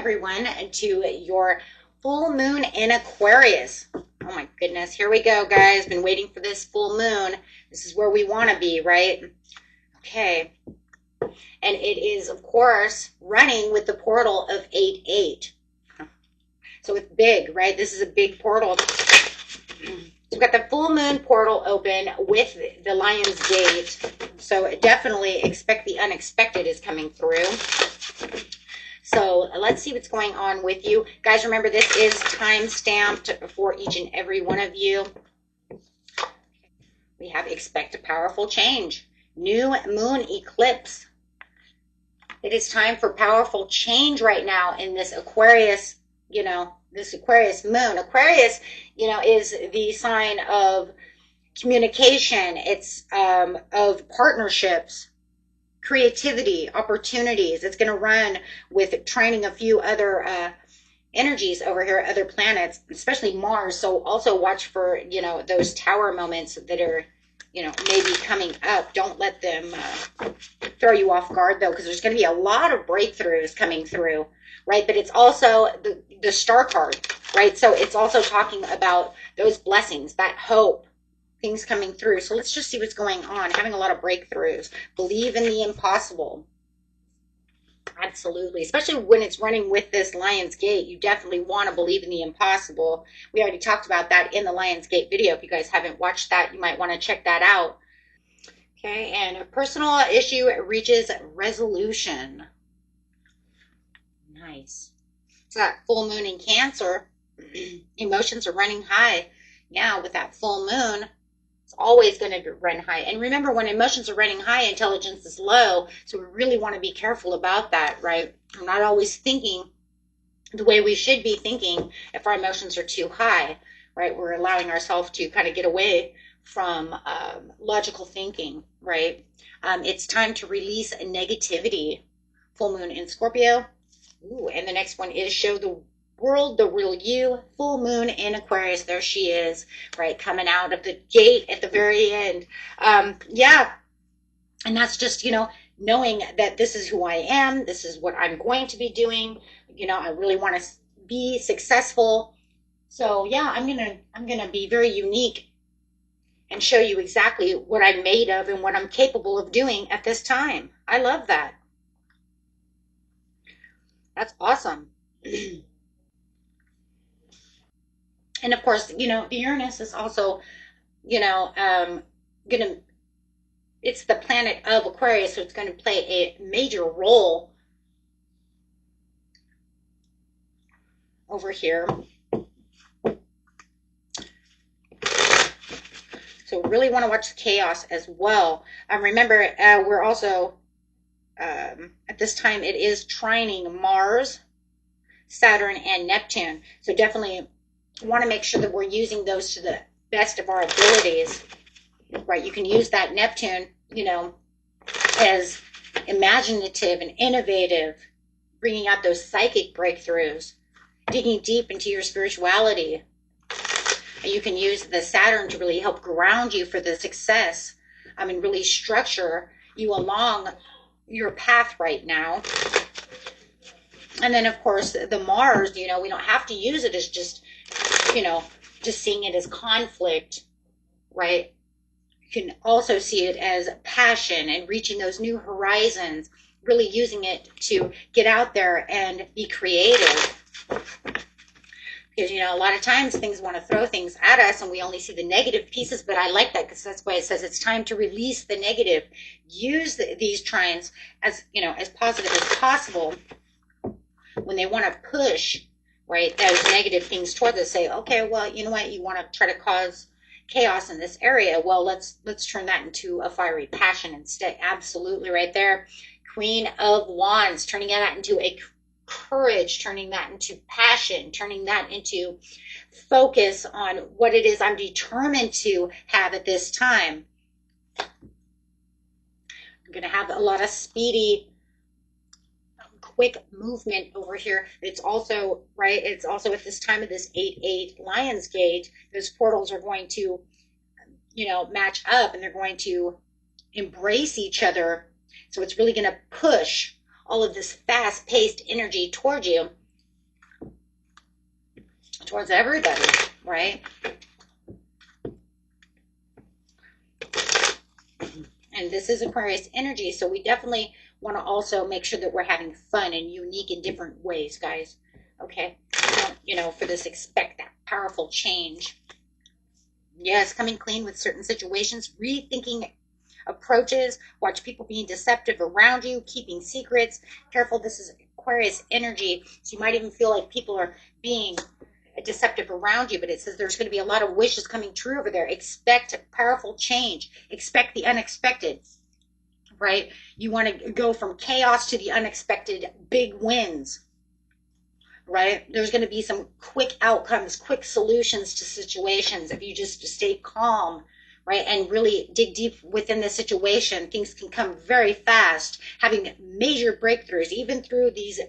everyone to your full moon in Aquarius. Oh my goodness, here we go, guys. Been waiting for this full moon. This is where we want to be, right? Okay. And it is, of course, running with the portal of 8-8. So it's big, right? This is a big portal. So we've got the full moon portal open with the Lion's Gate. So definitely expect the unexpected is coming through. So let's see what's going on with you. Guys, remember this is time stamped for each and every one of you. We have expect a powerful change. New moon eclipse. It is time for powerful change right now in this Aquarius, this Aquarius moon. Aquarius, is the sign of communication. It's of partnerships, creativity, opportunities. It's going to run with training a few other energies over here, other planets, especially Mars. So also watch for, those tower moments that are, maybe coming up. Don't let them throw you off guard, though, because there's going to be a lot of breakthroughs coming through, right? But it's also the star card, right? So it's also talking about those blessings, that hope, things coming through. So let's just see what's going on. Having a lot of breakthroughs. Believe in the impossible. Absolutely. Especially when it's running with this Lion's Gate. You definitely want to believe in the impossible. We already talked about that in the Lion's Gate video. If you guys haven't watched that, you might want to check that out. Okay, and a personal issue reaches resolution. Nice. So that full moon in Cancer, emotions are running high. Yeah, with that full moon, it's always going to run high. And remember, when emotions are running high, intelligence is low. So we really want to be careful about that, right? We're not always thinking the way we should be thinking if our emotions are too high, right? We're allowing ourselves to kind of get away from logical thinking, right? It's time to release negativity. Full moon in Scorpio. Ooh, and the next one is show the world the real you. Full moon in Aquarius. There she is, right? Coming out of the gate at the very end. Yeah. And that's just, knowing that this is who I am. This is what I'm going to be doing. I really want to be successful. So yeah, I'm going to be very unique and show you exactly what I'm made of and what I'm capable of doing at this time. I love that. That's awesome. And of course, the Uranus is also, it's the planet of Aquarius, so it's going to play a major role over here. So really want to watch the chaos as well. Remember, we're also, at this time, it is trining Mars, Saturn, and Neptune. So definitely want to make sure that we're using those to the best of our abilities, right? You can use that Neptune, as imaginative and innovative, bringing out those psychic breakthroughs, digging deep into your spirituality. You can use the Saturn to really help ground you for the success. Really structure you along your path right now. And then, of course, the Mars, we don't have to use it as just, just seeing it as conflict, right? You can also see it as passion and reaching those new horizons, really using it to get out there and be creative. Because, a lot of times things want to throw things at us and we only see the negative pieces, but I like that because that's why it says it's time to release the negative. Use these trines as, as positive as possible when they want to push, right, those negative things towards us. Say, okay, well, you know what, you want to try to cause chaos in this area. Well, let's turn that into a fiery passion instead. Absolutely, right there. Queen of Wands, turning that into a courage, turning that into passion, turning that into focus on what it is I'm determined to have at this time. I'm going to have a lot of speedy, quick movement over here. It's also, right, it's also at this time of this 8-8 Lion's Gate, those portals are going to, match up and they're going to embrace each other. So it's really going to push all of this fast-paced energy toward you. towards everybody, right? And this is Aquarius energy, so we definitely want to also make sure that we're having fun and unique in different ways, guys. Okay, you know, for this, expect that powerful change. Yes, coming clean with certain situations, rethinking approaches, watch people being deceptive around you, keeping secrets. Careful, this is Aquarius energy, so you might even feel like people are being deceptive around you, but it says there's going to be a lot of wishes coming true over there. Expect powerful change, expect the unexpected, right? You want to go from chaos to the unexpected big wins, right? There's going to be some quick outcomes, quick solutions to situations if you just stay calm, right? And really dig deep within the situation. Things can come very fast, having major breakthroughs, even through these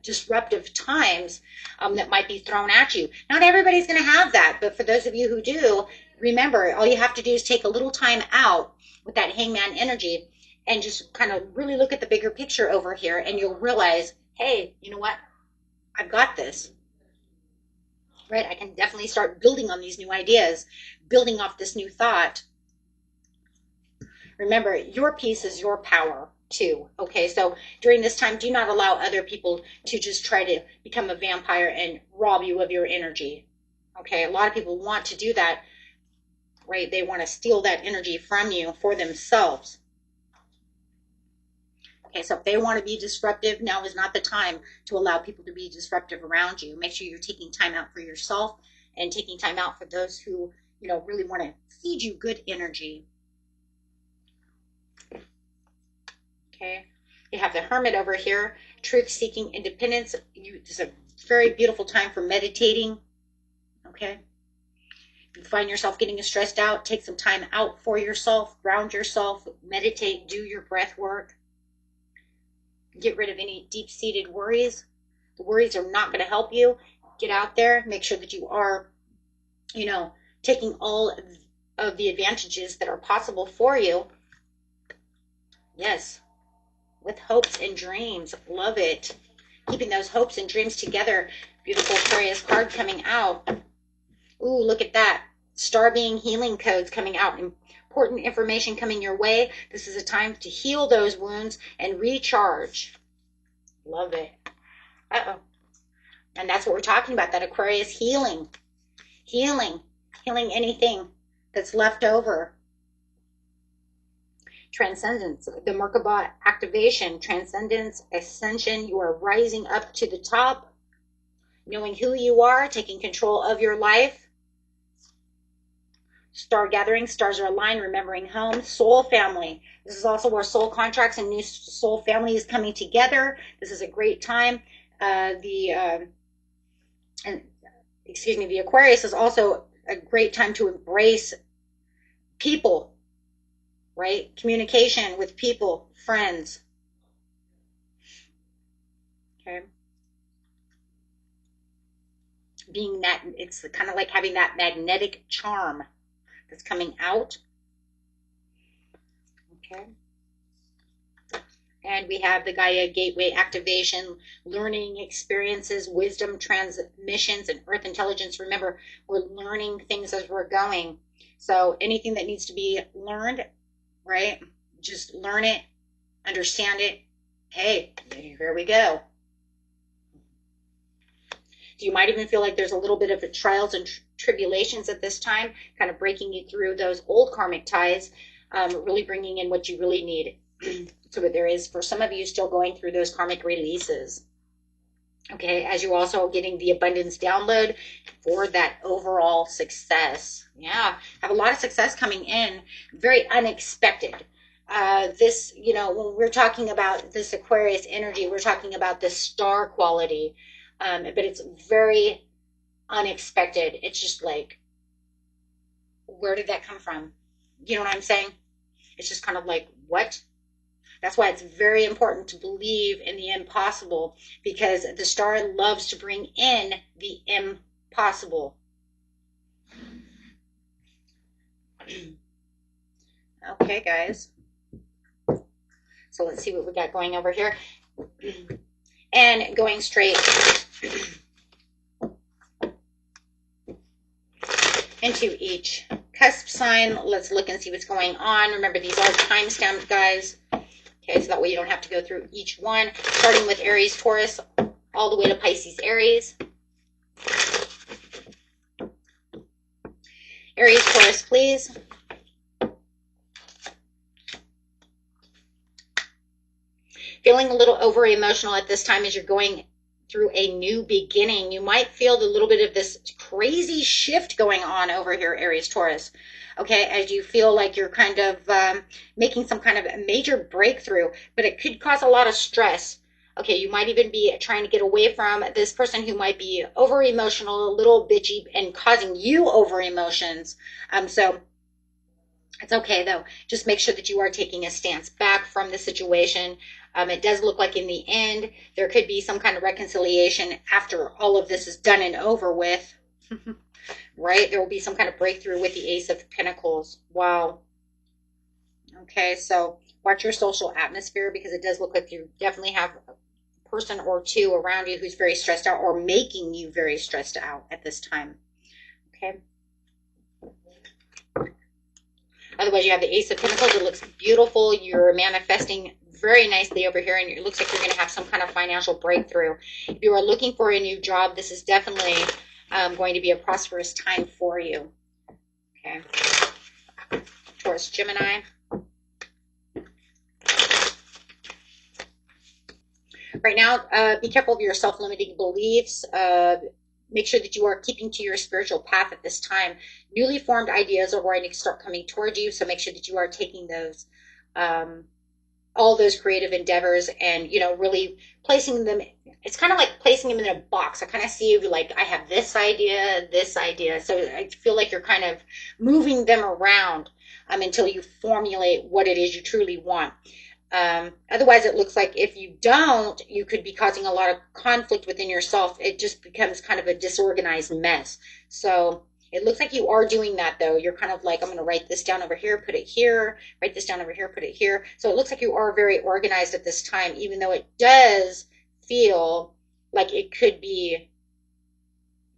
disruptive times that might be thrown at you. Not everybody's going to have that, but for those of you who do, remember, all you have to do is take a little time out with that hangman energy and just kind of really look at the bigger picture over here, and you'll realize, hey, you know what? I've got this, right? I can definitely start building on these new ideas, building off this new thought. Remember, your peace is your power too. Okay, so during this time, do not allow other people to just try to become a vampire and rob you of your energy. Okay, a lot of people want to do that, right? They want to steal that energy from you for themselves. Okay, so if they want to be disruptive, now is not the time to allow people to be disruptive around you. Make sure you're taking time out for yourself and taking time out for those who, you know, really want to feed you good energy. Okay, you have the Hermit over here, truth-seeking independence. It's a very beautiful time for meditating. Okay, if you find yourself getting stressed out, take some time out for yourself, ground yourself, meditate, do your breath work. Get rid of any deep-seated worries. The worries are not going to help you. Get out there. Make sure that you are, you know, taking all of the advantages that are possible for you. Yes, with hopes and dreams. Love it. Keeping those hopes and dreams together. Beautiful Aquarius card coming out. Ooh, look at that. Star being healing codes coming out. Important information coming your way. This is a time to heal those wounds and recharge. Love it. Uh-oh. And that's what we're talking about, that Aquarius healing. Healing anything that's left over. Transcendence, the Merkaba activation, transcendence, ascension. You are rising up to the top, knowing who you are, taking control of your life. Star gathering, stars are aligned, remembering home, soul family. This is also where soul contracts and new soul family is coming together. This is a great time. The Aquarius is also a great time to embrace people, right? Communication with people, friends. Okay. Being that, it's kind of like having that magnetic charm that's coming out. Okay. And we have the Gaia Gateway activation, learning experiences, wisdom transmissions, and earth intelligence. Remember, we're learning things as we're going. So anything that needs to be learned, right? Just learn it, understand it. Hey, here we go. You might even feel like there's a little bit of trials and tribulations at this time, kind of breaking you through those old karmic ties, really bringing in what you really need. So there is, for some of you, still going through those karmic releases. Okay, as you're also getting the abundance download for that overall success. Yeah, have a lot of success coming in, very unexpected. This, you know, when we're talking about this Aquarius energy, we're talking about the star quality. But it's very unexpected. It's just like, where did that come from? You know what I'm saying? It's just kind of like, what? That's why it's very important to believe in the impossible, because the star loves to bring in the impossible. Okay, guys. So let's see what we got going over here. And going straight into each cusp sign. Let's look and see what's going on. Remember, these are time-stamped, guys. Okay, so that way you don't have to go through each one. Starting with Aries, Taurus, all the way to Pisces, Aries. Aries, Taurus, please. Feeling a little over-emotional at this time as you're going through a new beginning. You might feel a little bit of this crazy shift going on over here, Aries, Taurus. Okay, as you feel like you're kind of making some kind of a major breakthrough, but it could cause a lot of stress. Okay, you might even be trying to get away from this person who might be over emotional, a little bitchy, and causing you over emotions. So it's okay though. Just make sure that you are taking a stance back from the situation. It does look like in the end, there could be some kind of reconciliation after all of this is done and over with. Right? There will be some kind of breakthrough with the Ace of Pentacles. Wow. Okay, so watch your social atmosphere, because it does look like you definitely have a person or two around you who's very stressed out or making you very stressed out at this time. Okay. Otherwise, you have the Ace of Pentacles. It looks beautiful. You're manifesting very nicely over here, and it looks like you're going to have some kind of financial breakthrough. If you are looking for a new job, this is definitely going to be a prosperous time for you. Okay. Taurus, Gemini. Right now, be careful of your self-limiting beliefs. Make sure that you are keeping to your spiritual path at this time. Newly formed ideas are going to start coming towards you, so make sure that you are taking those, all those creative endeavors, and, you know, really placing them. It's kind of like placing them in a box. I kind of see you like, I have this idea. So I feel like you're kind of moving them around until you formulate what it is you truly want. Otherwise, it looks like if you don't, you could be causing a lot of conflict within yourself. It just becomes kind of a disorganized mess. So it looks like you are doing that, though. You're kind of like, I'm going to write this down over here, put it here, write this down over here, put it here. So it looks like you are very organized at this time, even though it does feel like it could be,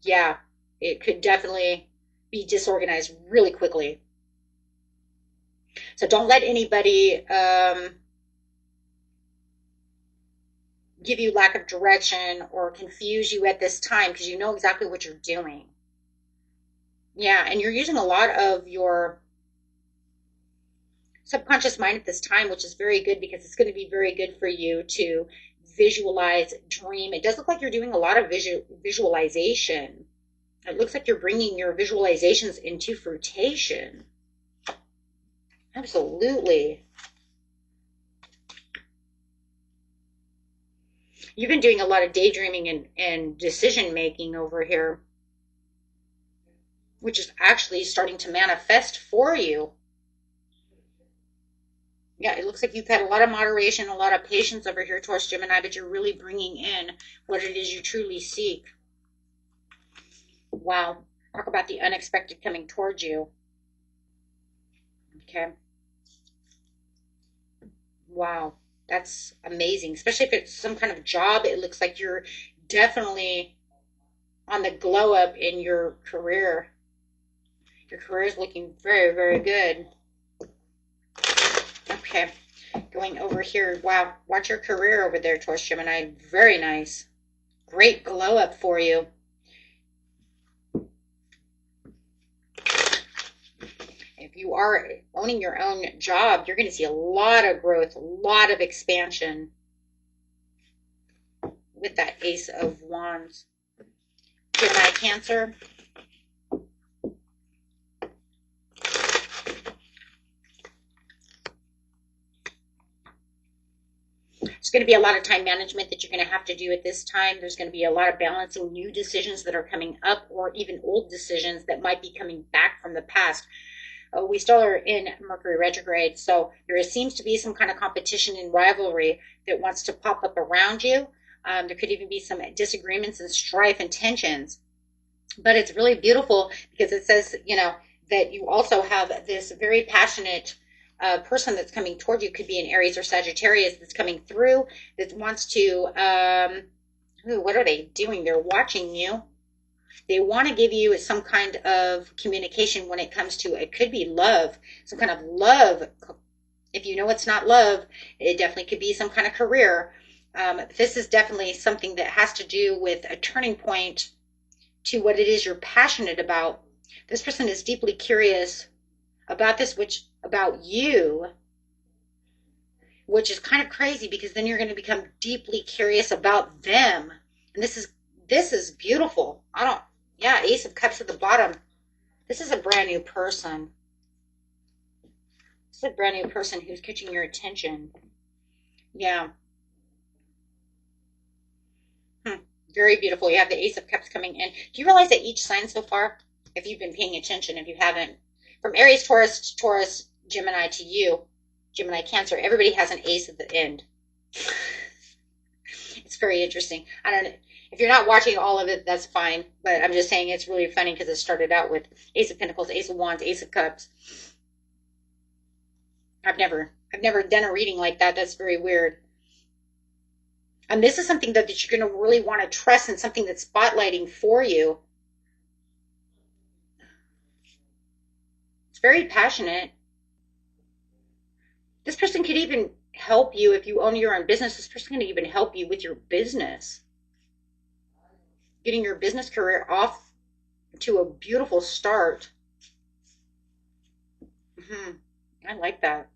yeah, it could definitely be disorganized really quickly. So don't let anybody give you lack of direction or confuse you at this time, because you know exactly what you're doing. Yeah, and you're using a lot of your subconscious mind at this time, which is very good, because it's going to be very good for you to visualize, dream. It does look like you're doing a lot of visualization. It looks like you're bringing your visualizations into fruition. Absolutely. You've been doing a lot of daydreaming and decision making over here, which is actually starting to manifest for you. Yeah, it looks like you've had a lot of moderation, a lot of patience over here, Taurus, Gemini, but you're really bringing in what it is you truly seek. Wow. Talk about the unexpected coming towards you. Okay. Wow. That's amazing. Especially if it's some kind of job. It looks like you're definitely on the glow up in your career. Your career is looking very, very good. Okay. Going over here. Wow. Watch your career over there, Taurus, Gemini. Very nice. Great glow up for you. If you are owning your own job, you're going to see a lot of growth, a lot of expansion with that Ace of Wands. Gemini, Cancer. There's going to be a lot of time management that you're going to have to do at this time. There's going to be a lot of balancing new decisions that are coming up, or even old decisions that might be coming back from the past. We still are in Mercury retrograde, so there seems to be some kind of competition and rivalry that wants to pop up around you. There could even be some disagreements and strife and tensions. But it's really beautiful, because it says, you know, that you also have this very passionate person that's coming toward you. Could be an Aries or Sagittarius that's coming through, that wants to, what are they doing? They're watching you. They want to give you some kind of communication when it comes to, it could be love, some kind of love. If you know it's not love, it definitely could be some kind of career. This is definitely something that has to do with a turning point to what it is you're passionate about. This person is deeply curious about this, which about you, which is kind of crazy because then you're going to become deeply curious about them. And this is beautiful. Yeah, Ace of Cups at the bottom. This is a brand new person. This is a brand new person who's catching your attention. Yeah. Very beautiful. You have the Ace of Cups coming in. Do you realize that each sign so far, if you've been paying attention, if you haven't, from Aries, Taurus, Gemini to you, Gemini, Cancer, everybody has an ace at the end. It's very interesting. I don't know. If you're not watching all of it, that's fine. But I'm just saying it's really funny because it started out with Ace of Pentacles, Ace of Wands, Ace of Cups. I've never done a reading like that. That's very weird. And this is something that you're going to really want to trust, and something that's spotlighting for you. It's very passionate. This person could even help you if you own your own business. This person can even help you with your business. Getting your business career off to a beautiful start. I like that.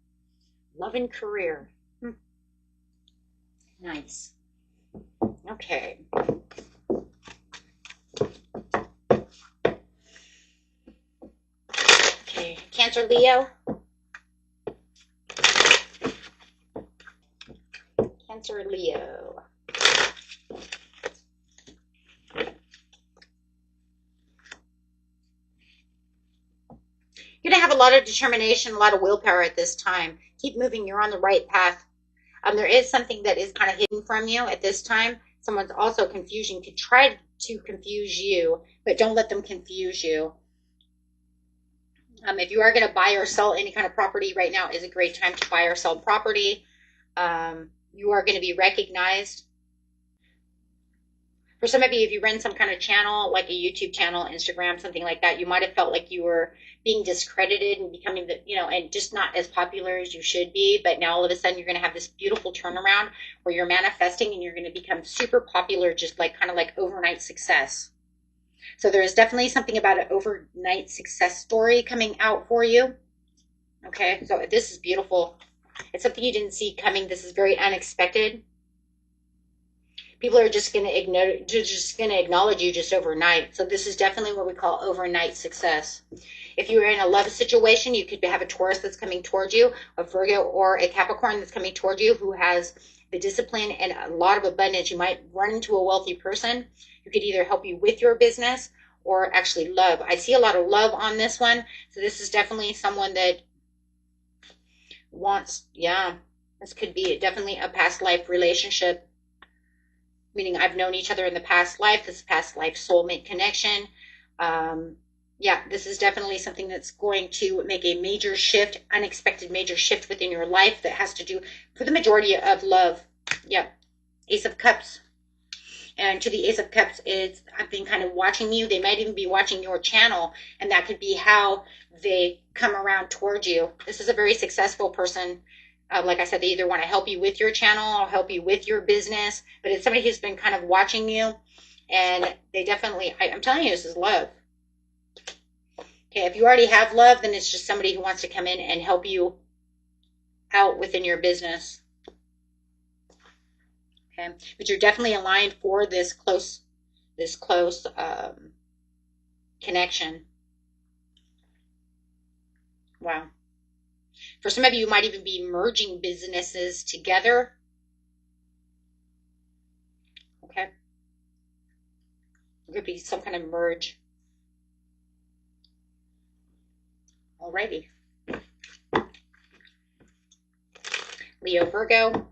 Love and career. Nice. Okay. Okay, Cancer, Leo. Cancer, Leo. You're going to have a lot of determination, a lot of willpower at this time. Keep moving. You're on the right path. There is something that is kind of hidden from you at this time. Someone's also confusing to try to confuse you, but don't let them confuse you. If you are going to buy or sell any kind of property right now, is a great time to buy or sell property. You are going to be recognized. For some of you, if you run some kind of channel, like a YouTube channel, Instagram, something like that, you might have felt like you were being discredited and becoming and just not as popular as you should be. But now all of a sudden you're going to have this beautiful turnaround where you're manifesting and you're going to become super popular, just like kind of like overnight success. So there is definitely something about an overnight success story coming out for you. Okay, so this is beautiful. It's something you didn't see coming. This is very unexpected. People are just going to acknowledge you just overnight. So this is definitely what we call overnight success. If you're in a love situation, you could have a Taurus that's coming towards you, a Virgo or a Capricorn that's coming towards you who has the discipline and a lot of abundance. You might run into a wealthy person who could either help you with your business or actually love. I see a lot of love on this one. So this is definitely someone that wants, this could be definitely a past life relationship. Meaning I've known each other in the past life, this past life soulmate connection. This is definitely something that's going to make a major shift, unexpected major shift within your life that has to do for the majority of love. Ace of Cups. And to the Ace of Cups, I've been kind of watching you. They might even be watching your channel, and that could be how they come around towards you. This is a very successful person. Like I said, they either want to help you with your channel or help you with your business, but it's somebody who's been kind of watching you, and they definitely, I'm telling you, this is love. Okay, if you already have love, then it's just somebody who wants to come in and help you out within your business. Okay, but you're definitely aligned for this close connection. Wow. For some of you, you might even be merging businesses together. Okay. There could be some kind of merge. Alrighty. Leo, Virgo.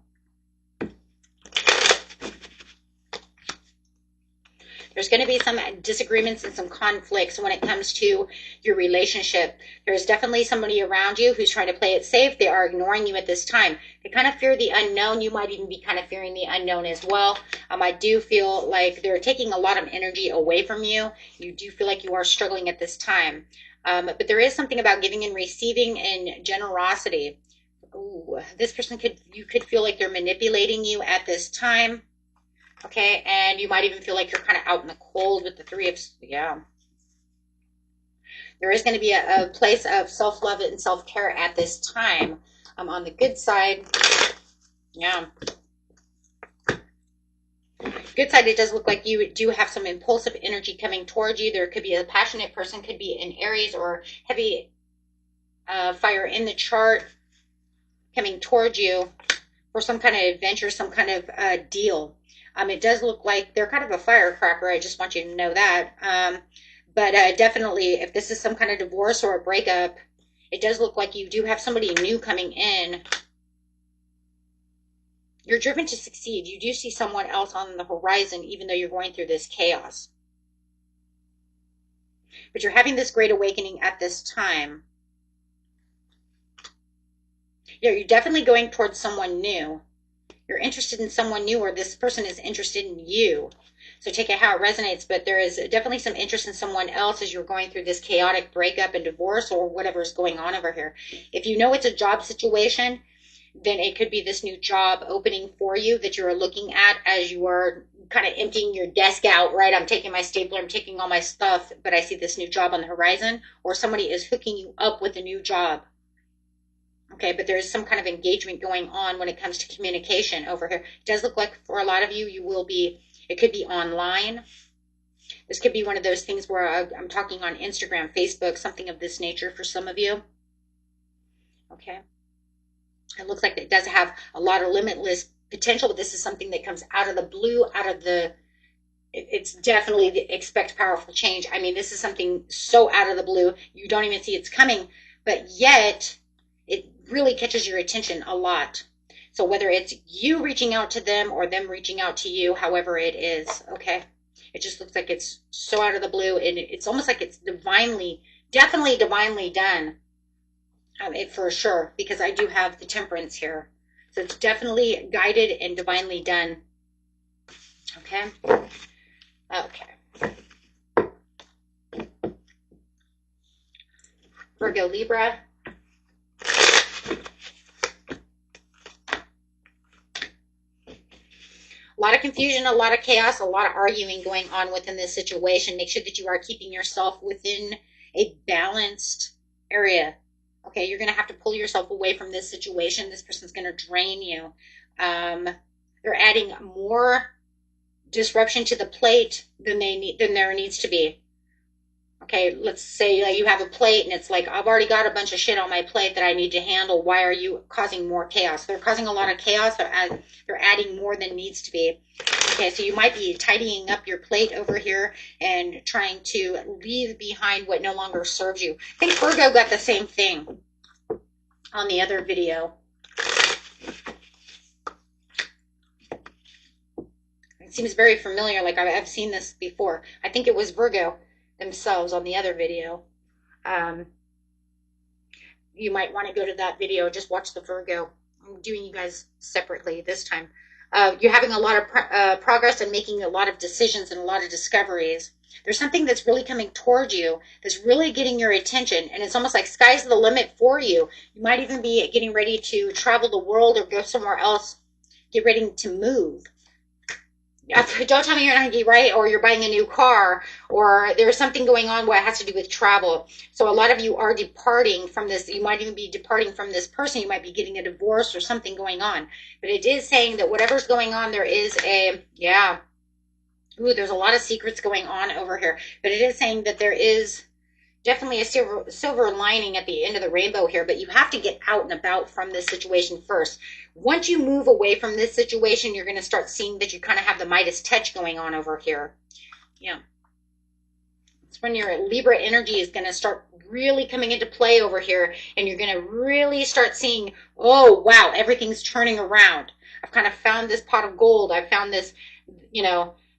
There's going going to be some disagreements and some conflicts when it comes to your relationship. There's definitely somebody around you who's trying to play it safe. They are ignoring you at this time. They kind of fear the unknown. You might even be kind of fearing the unknown as well. I do feel like they're taking a lot of energy away from you. You do feel like you are struggling at this time. But there is something about giving and receiving and generosity. Ooh, this person you could feel like they're manipulating you at this time. Okay, and you might even feel like you're kind of out in the cold with the Three of, yeah. There is going to be a place of self-love and self-care at this time. On the good side, yeah. Good side, it does look like you do have some impulsive energy coming towards you. There could be a passionate person, could be an Aries or heavy fire in the chart coming towards you for some kind of adventure, some kind of deal. It does look like they're kind of a firecracker. I just want you to know that. But definitely, if this is some kind of divorce or a breakup, it does look like you do have somebody new coming in. You're driven to succeed. You do see someone else on the horizon, even though you're going through this chaos. But you're having this great awakening at this time. Yeah, you're definitely going towards someone new. You're interested in someone new, or this person is interested in you. So take it how it resonates, but there is definitely some interest in someone else as you're going through this chaotic breakup and divorce or whatever is going on over here. If you know it's a job situation, then it could be this new job opening for you that you're looking at as you are kind of emptying your desk out, right? I'm taking my stapler, I'm taking all my stuff, but I see this new job on the horizon, or somebody is hooking you up with a new job. Okay, but there's some kind of engagement going on when it comes to communication over here. It does look like for a lot of you, you will be, it could be online. This could be one of those things where I'm talking on Instagram, Facebook, something of this nature for some of you. Okay. It looks like it does have a lot of limitless potential, but this is something that comes out of the blue, it's definitely the expect powerful change. I mean, this is something so out of the blue, you don't even see it's coming, but yet it really catches your attention a lot. So whether it's you reaching out to them or them reaching out to you, however it is, okay? It just looks like it's so out of the blue, and it's almost like it's definitely divinely done. For sure, because I do have the Temperance here. So it's definitely guided and divinely done. Okay? Okay. Virgo, Libra. A lot of confusion, a lot of chaos, a lot of arguing going on within this situation. Make sure that you are keeping yourself within a balanced area. Okay, you're going to have to pull yourself away from this situation. This person's going to drain you. They're adding more disruption to the plate than there needs to be. Okay, let's say you have a plate and it's like, I've already got a bunch of shit on my plate that I need to handle. Why are you causing more chaos? They're causing a lot of chaos. They're adding more than needs to be. Okay, so you might be tidying up your plate over here and trying to leave behind what no longer serves you. I think Virgo got the same thing on the other video. It seems very familiar, like I've seen this before. I think it was Virgo themselves on the other video. You might want to go to that video, just watch the Virgo. I'm doing you guys separately this time. You're having a lot of progress and making a lot of decisions and a lot of discoveries. There's something that's really coming towards you that's really getting your attention, and it's almost like sky's the limit for you. You might even be getting ready to travel the world or go somewhere else, get ready to move. Don't tell me you're not right, or you're buying a new car, or there's something going on where it has to do with travel. So a lot of you are departing from this. You might even be departing from this person. You might be getting a divorce or something going on. But it is saying that whatever's going on, there is there's a lot of secrets going on over here. But it is saying that there is definitely a silver lining at the end of the rainbow here, but you have to get out and about from this situation first. Once you move away from this situation, you're going to start seeing that you kind of have the Midas touch going on over here. Yeah. It's when your Libra energy is going to start really coming into play over here, and you're going to really start seeing, oh, wow, everything's turning around. I've kind of found this pot of gold. I've found this,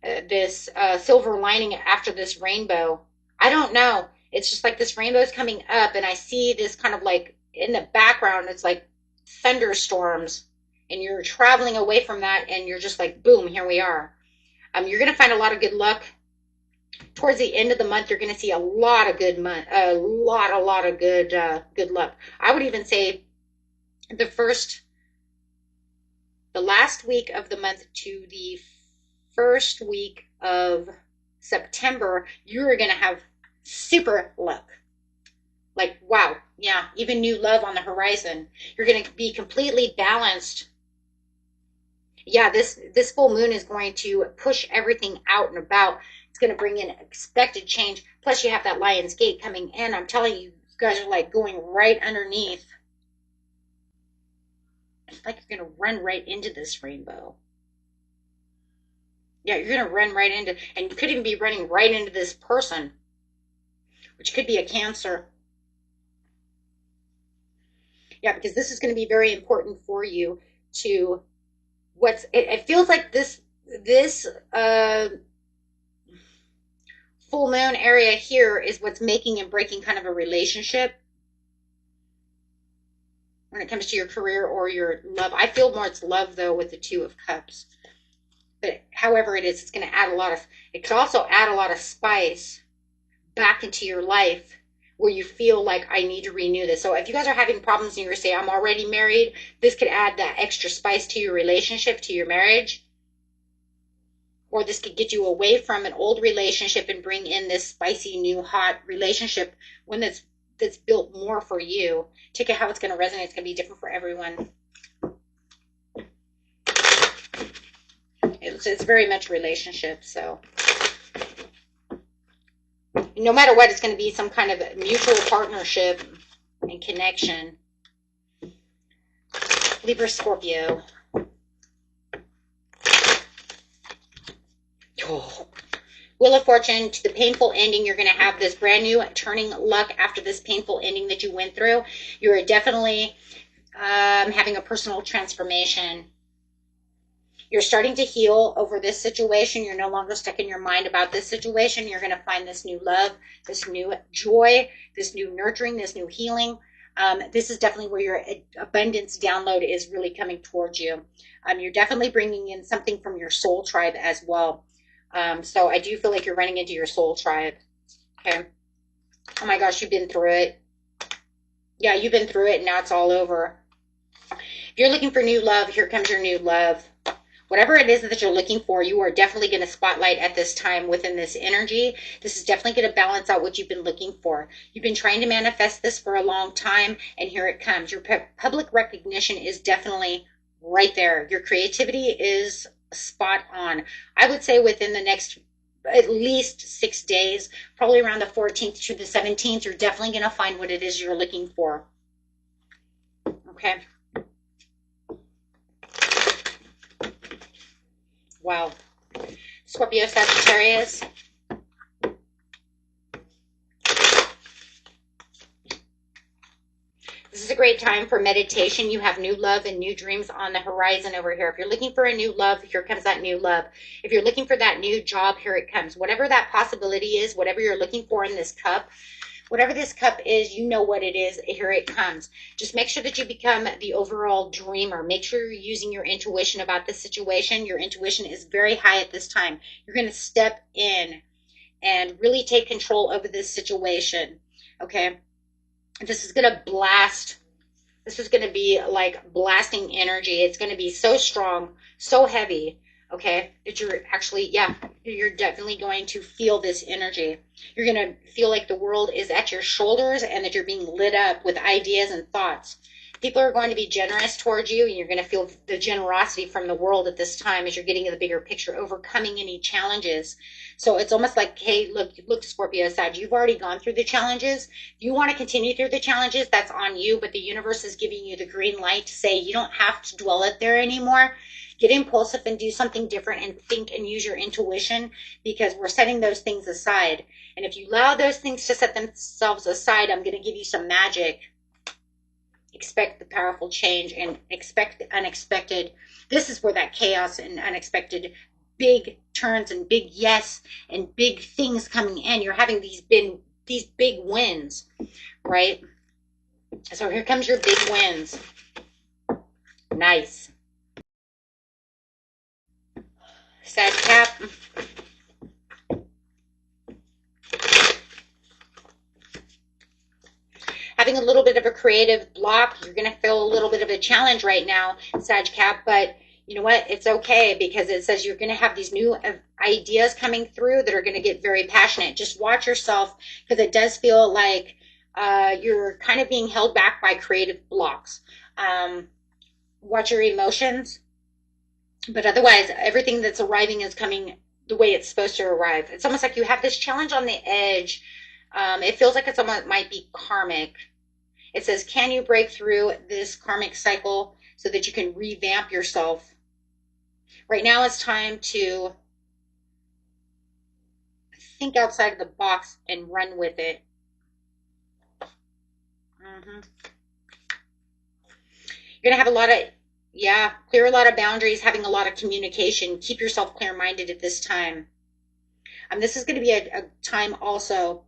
this silver lining after this rainbow. I don't know. It's just like this rainbow is coming up, and I see this kind of like in the background, it's like thunderstorms, and you're traveling away from that, and you're just like, boom, here we are. You're going to find a lot of good luck. Towards the end of the month, you're going to see a lot of good month, a lot of good luck. I would even say the last week of the month to the first week of September, you're going to have super luck. Like, wow, yeah, even new love on the horizon. You're going to be completely balanced. Yeah, this full moon is going to push everything out and about. It's going to bring in expected change. Plus, you have that Lion's Gate coming in. I'm telling you, you guys are like going right underneath. It's like you're going to run right into this rainbow. Yeah, you're going to run right into, and you could even be running right into this person, which could be a Cancer. Yeah, because this is going to be very important for you to it feels like this full moon area here is what's making and breaking kind of a relationship when it comes to your career or your love. I feel more it's love though with the Two of Cups. But however it is, it's going to add it could also add a lot of spice back into your life where you feel like I need to renew this. So if you guys are having problems and you're saying I'm already married, this could add that extra spice to your relationship, to your marriage. Or this could get you away from an old relationship and bring in this spicy, new, hot relationship, one that's built more for you. Check out how it's going to resonate. It's going to be different for everyone. It's very much relationship, so no matter what, it's going to be some kind of mutual partnership and connection. Libra, Scorpio. Oh. Wheel of Fortune, to the painful ending, you're going to have this brand new turning luck after this painful ending that you went through. You're definitely having a personal transformation. You're starting to heal over this situation. You're no longer stuck in your mind about this situation. You're going to find this new love, this new joy, this new nurturing, this new healing. This is definitely where your abundance download is really coming towards you. You're definitely bringing in something from your soul tribe as well. So I do feel like you're running into your soul tribe. Okay. Oh my gosh, you've been through it. Yeah, you've been through it and now it's all over. If you're looking for new love, here comes your new love. Whatever it is that you're looking for, you are definitely going to spotlight at this time within this energy. This is definitely going to balance out what you've been looking for. You've been trying to manifest this for a long time, and here it comes. Your public recognition is definitely right there. Your creativity is spot on. I would say within the next at least 6 days, probably around the 14th to the 17th, you're definitely going to find what it is you're looking for. Okay. Wow. Scorpio, Sagittarius. This is a great time for meditation. You have new love and new dreams on the horizon over here. If you're looking for a new love, here comes that new love. If you're looking for that new job, here it comes. Whatever that possibility is, whatever you're looking for in this cup, whatever this cup is, you know what it is. Here it comes. Just make sure that you become the overall dreamer. Make sure you're using your intuition about this situation. Your intuition is very high at this time. You're going to step in and really take control over this situation. Okay. This is going to blast. This is going to be like blasting energy. It's going to be so strong, so heavy. Okay, that you're actually, yeah, you're definitely going to feel this energy. You're going to feel like the world is at your shoulders and that you're being lit up with ideas and thoughts. People are going to be generous towards you, and you're going to feel the generosity from the world at this time as you're getting the bigger picture, overcoming any challenges. So it's almost like, hey, look, Scorpio side, you've already gone through the challenges. If you want to continue through the challenges, that's on you, but the universe is giving you the green light to say you don't have to dwell it there anymore. Get impulsive and do something different and think and use your intuition, because we're setting those things aside. And if you allow those things to set themselves aside, I'm going to give you some magic. Expect the powerful change and expect the unexpected. This is where that chaos and unexpected big turns and big yes and big things coming in. You're having these big wins, right? So here comes your big wins. Nice. Sag Cap. Having a little bit of a creative block. You're going to feel a little bit of a challenge right now, Sag Cap, but you know what? It's okay, because it says you're going to have these new ideas coming through that are going to get very passionate. Just watch yourself, because it does feel like you're kind of being held back by creative blocks. Watch your emotions. But otherwise, everything that's arriving is coming the way it's supposed to arrive. It's almost like you have this challenge on the edge. It feels like it might be karmic. It says, can you break through this karmic cycle so that you can revamp yourself? Right now it's time to think outside of the box and run with it. You're going to have a lot of, clear a lot of boundaries, having a lot of communication. Keep yourself clear-minded at this time. This is going to be a time also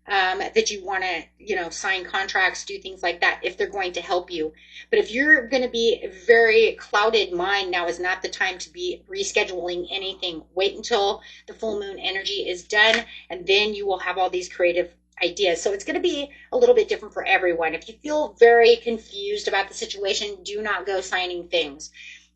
that you want to, sign contracts, do things like that if they're going to help you. But if you're going to be very clouded mind, now is not the time to be rescheduling anything. Wait until the full moon energy is done, and then you will have all these creative ideas. So it's going to be a little bit different for everyone. If you feel very confused about the situation, do not go signing things.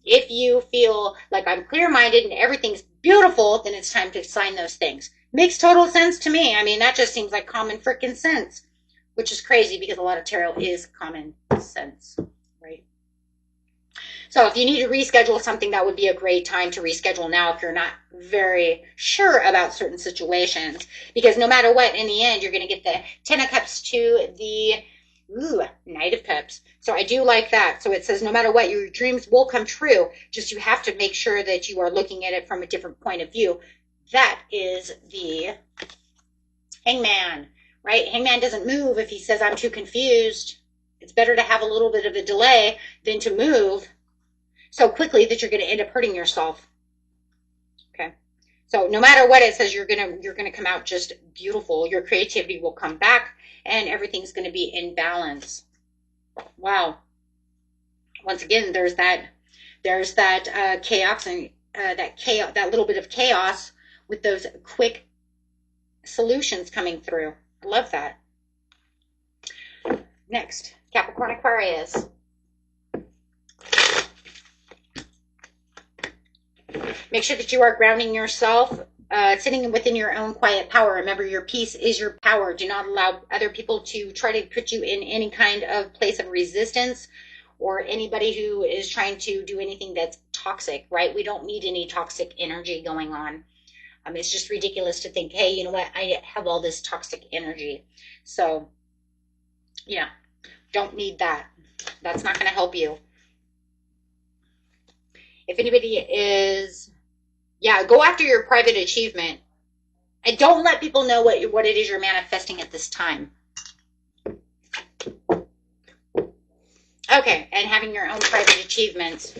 If you feel like I'm clear-minded and everything's beautiful, then it's time to sign those things. Makes total sense to me. I mean, that just seems like common freaking sense, which is crazy because a lot of tarot is common sense, right? So if you need to reschedule something, that would be a great time to reschedule now if you're not very sure about certain situations. Because no matter what, in the end, you're going to get the Ten of Cups to the Knight of Cups. So I do like that. So it says no matter what, your dreams will come true. Just you have to make sure that you are looking at it from a different point of view. That is the Hangman, right? Hangman doesn't move if he says, I'm too confused. It's better to have a little bit of a delay than to move so quickly that you're going to end up hurting yourself. Okay. So no matter what, it says you're going to come out just beautiful. Your creativity will come back and everything's going to be in balance. Wow. Once again, there's that chaos and that little bit of chaos with those quick solutions coming through. I love that. Next, Capricorn Aquarius. Make sure that you are grounding yourself, sitting within your own quiet power. Remember, your peace is your power. Do not allow other people to try to put you in any kind of place of resistance, or anybody who is trying to do anything that's toxic, right? We don't need any toxic energy going on. It's just ridiculous to think, hey, you know what? I have all this toxic energy. So, yeah, don't need that. That's not going to help you. If anybody is, go after your private achievement. And don't let people know what it is you're manifesting at this time. Okay, and having your own private achievements.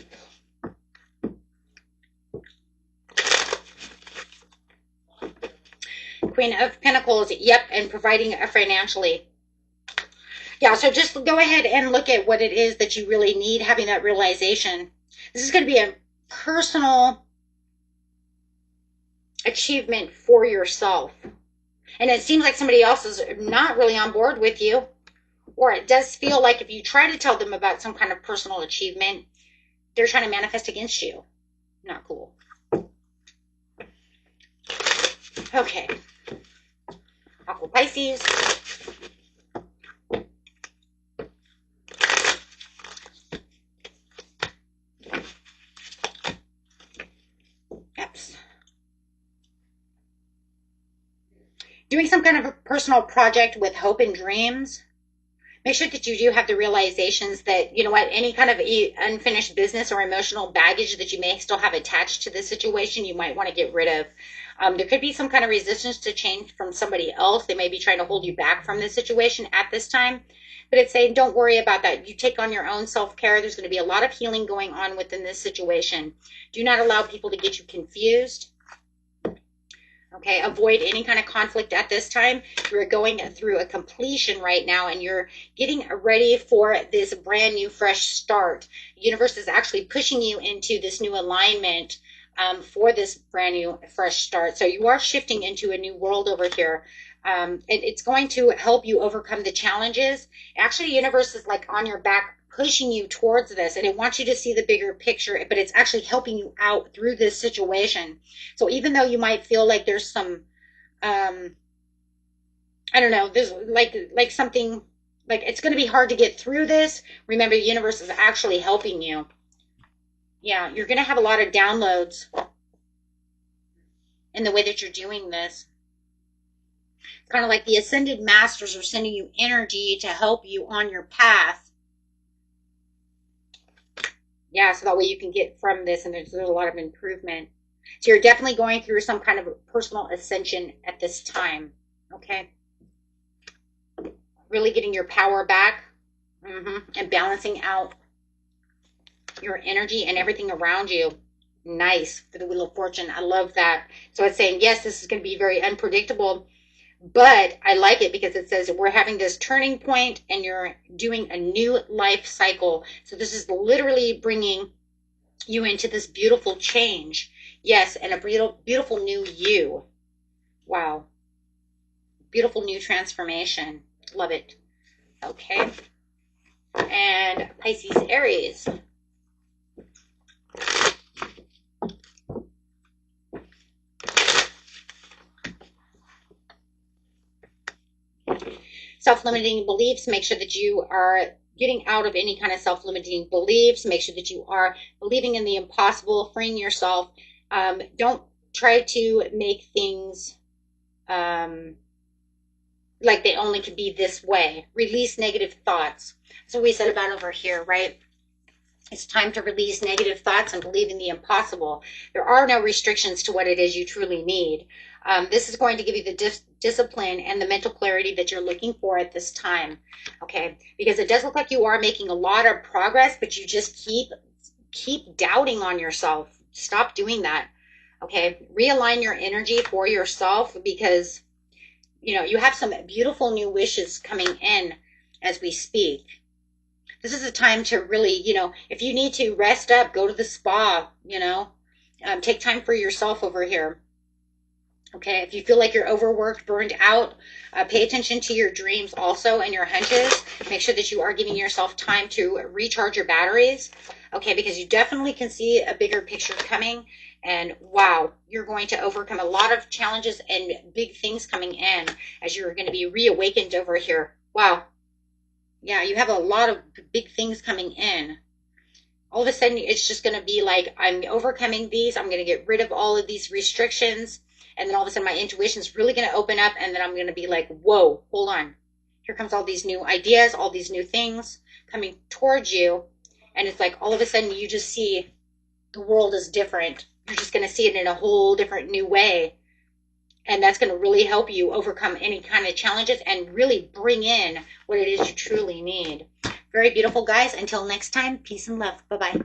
Queen of Pentacles, yep, and providing financially. Yeah, so just go ahead and look at what it is that you really need, having that realization. This is going to be a personal achievement for yourself. And it seems like somebody else is not really on board with you. Or it does feel like if you try to tell them about some kind of personal achievement, they're trying to manifest against you. Not cool. Okay. Aqua Pisces. Oops. Doing some kind of a personal project with hope and dreams. Make sure that you do have the realizations that, you know what, any kind of unfinished business or emotional baggage that you may still have attached to this situation, you might want to get rid of. There could be some kind of resistance to change from somebody else. They may be trying to hold you back from this situation at this time. But it's saying don't worry about that. You take on your own self-care. There's going to be a lot of healing going on within this situation. Do not allow people to get you confused. Okay, avoid any kind of conflict at this time. You're going through a completion right now, and you're getting ready for this brand new, fresh start. The universe is actually pushing you into this new alignment for this brand new, fresh start. So you are shifting into a new world over here. It's going to help you overcome the challenges. Actually, the universe is like on your back, pushing you towards this, and it wants you to see the bigger picture, but it's actually helping you out through this situation. So even though you might feel like there's some I don't know, there's like something, like it's going to be hard to get through this, remember the universe is actually helping you. Yeah, you're going to have a lot of downloads in the way that you're doing this. It's kind of like the ascended masters are sending you energy to help you on your path. Yeah, so that way you can get from this, and there's a lot of improvement. So you're definitely going through some kind of personal ascension at this time, okay? Really getting your power back and balancing out your energy and everything around you. Nice for the Wheel of Fortune. I love that. So it's saying, yes, this is going to be very unpredictable, but I like it because it says we're having this turning point and you're doing a new life cycle. So this is literally bringing you into this beautiful change. Yes, and a beautiful new you. Wow. Beautiful new transformation. Love it. Okay. And Pisces, Aries. Self-limiting beliefs. Make sure that you are getting out of any kind of self-limiting beliefs. Make sure that you are believing in the impossible, freeing yourself. Don't try to make things like they only could be this way. Release negative thoughts. So we said about over here, right? It's time to release negative thoughts and believe in the impossible. There are no restrictions to what it is you truly need. This is going to give you the discipline and the mental clarity that you're looking for at this time, okay? Because it does look like you are making a lot of progress, but you just keep doubting on yourself. Stop doing that, okay? Realign your energy for yourself, because you know you have some beautiful new wishes coming in as we speak. This is a time to really, you know, if you need to rest up, go to the spa, you know, take time for yourself over here. Okay, if you feel like you're overworked, burned out, pay attention to your dreams also and your hunches. Make sure that you are giving yourself time to recharge your batteries. Okay, because you definitely can see a bigger picture coming. And wow, you're going to overcome a lot of challenges and big things coming in as you're going to be reawakened over here. Wow. Yeah, you have a lot of big things coming in. All of a sudden, it's just going to be like, I'm overcoming these. I'm going to get rid of all of these restrictions. And then all of a sudden, my intuition is really going to open up. And then I'm going to be like, whoa, hold on. Here comes all these new ideas, all these new things coming towards you. And it's like, all of a sudden, you just see the world is different. You're just going to see it in a whole different new way. And that's going to really help you overcome any kind of challenges and really bring in what it is you truly need. Very beautiful, guys. Until next time, peace and love. Bye-bye.